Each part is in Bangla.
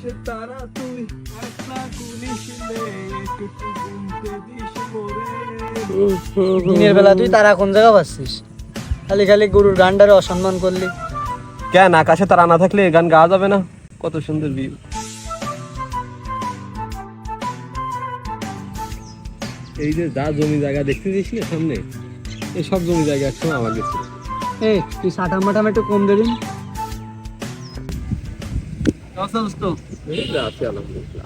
আকাশে তারা তুই একলা গুনিস রে একটু গুনতে দিস মোরে। দিনের বেলা তুই তারা কোন জায়গা পাচ্ছিস? খালি খালি গুরুর গানটারে অসম্মান করলি। কেন আকাশে তারা না থাকলে গান গাওয়া যাবে না? কত সুন্দর ভিউ। এই যে যা জমি জায়গা দেখতে দিস না সামনে, এই সব জমি জায়গা একসময় আমার গেছে। এই তুই সাটা মাটাম একটু কম দেবেন।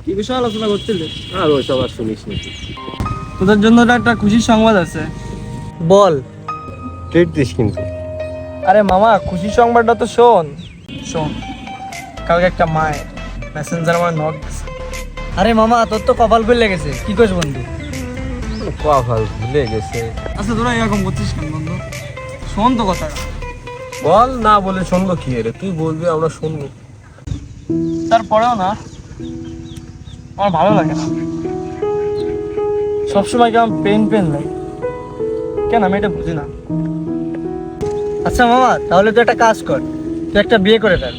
কি বিষয় আলোচনা করছিলে? আর ওইসব আর শুনিস না। তোদের জন্য একটা খুশির সংবাদ আছে। বল। ট্রিট দিস কিন্তু। আরে মামা, খুশির সংবাদটা তো শোন। কালকে একটা মায়ের মেসেঞ্জার আমার নক দিছে। আরে মামা, তোর তো কপাল খুলে গেছে। কি কইস বন্ধু? কপাল ভুলে গেছে। আচ্ছা তোরা এরকম করছিস কেন বন্ধু? শোন তো কথা। বল, না বলে শুনবো কি রে? তুই বলবি আমরা শুনবো। তারপরেও না, আমার ভালো লাগে না। সবসময় কেমন পেন লাগে। কেন আমি এটা বুঝি না। আচ্ছা মামা, তাহলে তুই একটা কাজ কর, তুই একটা বিয়ে করে ফেল।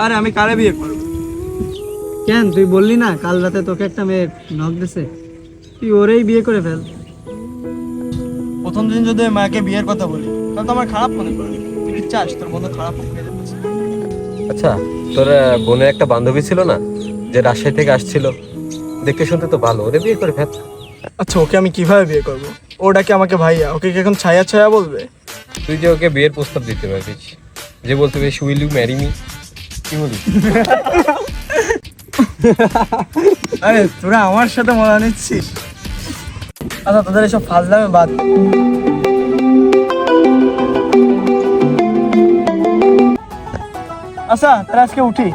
আরে আমি কারে বিয়ে করব? কেন, তুই বললি না কাল রাতে তোকে একটা মেয়ে নক দিছে? তুই ওরেই বিয়ে করে ফেল। প্রথম দিন যদি মাকে বিয়ের কথা বলি তাহলে তো আমার খারাপ মনে করবি। তুই কি চাস তোর বন্ধু খারাপ হোক? আচ্ছা, তোর বোনের একটা বান্ধবী ছিল না, যে রাজশাহী থেকে আসছিল, দেখতে শুনতে তো ভালো, ওরে বিয়ে করে ফেল। আচ্ছা ওকে আমি কিভাবে বিয়ে করব? ওটা কি আমাকে ভাইয়া? ওকে কি এখন ছায়া ছায়া বলবে? তুই যে ওকে বিয়ের প্রস্তাব দিতে পারবি, যে বলতে পারিস উইল ইউ ম্যারি মি, কি বলিস? আরে তোরা আমার সাথে মজা নিচ্ছিস? আচ্ছা তোদের এসব ফাজলামে বাদ। আচ্ছা তাহলে আজকে উঠি।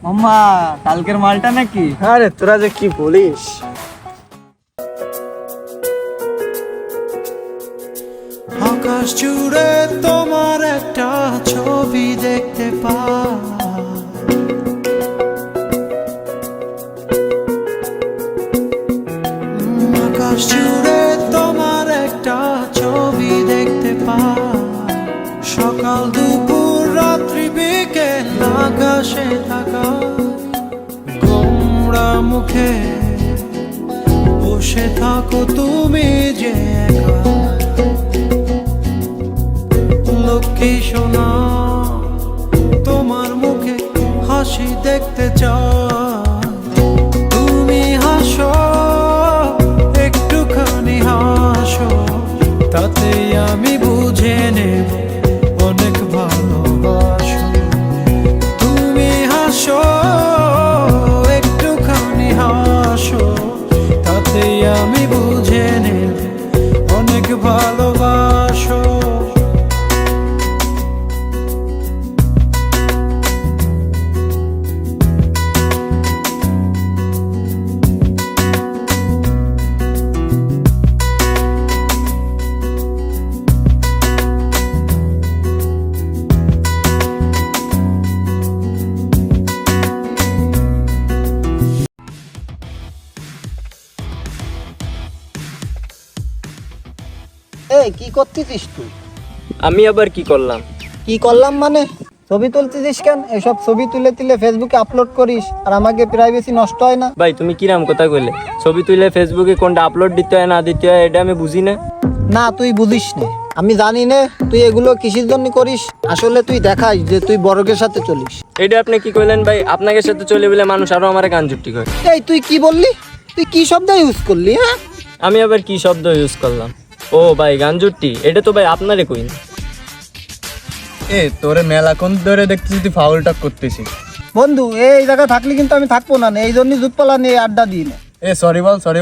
মাম্মা, কালকের মালটা নাকি? আরে তোরা যে কি বলিস। আকাশ জুড়ে তোমার একটা ছবি দেখতে পাই, আকাশ জুড়ে তোমার একটা ছবি দেখতে পাই। সকাল দুপুর রাত্রি বিকেল আকাশে থাকা গোমড়া মুখে বসে থাকো তুমি যে একা। লক্ষ্মী সোনা, তোমার মুখে হাসি দেখতে চাই। তুমি হাসো, একটুখানি হাসো, তাতেই আমি বুঝে নেব অনেক ভালোবাসো। তুমি হাসো, একটুখানি হাসো, তাতেই আমি বুঝে নেব অনেক ভালোবাসো। এই কি করতেছিস তুই? আমি আবার কি করলাম? কি করলাম মানে? ছবি তুলতেছিস কেন? এসব ছবি তুলে তুলে ফেসবুকে আপলোড করিস আর আমাকে প্রাইভেসি নষ্ট হয় না? ভাই তুমি কিরাম কথা কইলে? ছবি তুলে ফেসবুকে কোনটা আপলোড দিতে হয় না দিতে হয় এটা আমি বুঝি না। না তুই বুঝিস না, আমি জানি না তুই এগুলো কিসের জন্য করিস। আসলে তুই দেখাস যে তুই বড়কের সাথে চলিস। এটা আপনি কি কইলেন ভাই? আপনাকে সাথে চলে বলে মানুষ আরো আমার গান জুটি করে। এই তুই কি বললি? তুই কি শব্দ ইউজ করলি? হ্যাঁ, আমি আবার কি শব্দ ইউজ করলাম? ও ভাই গান জুটি, এটা তো ভাই আপনারে কইন। তোরে মেলাক্ষণ ধরে দেখতেছি তুই ফাউলটা করতেছিস। বন্ধু এই জায়গা থাকলে কিন্তু আমি থাকবো না, এই জন্যই জুতপালা নিয়ে আড্ডা দিই না। সরি বল। সরি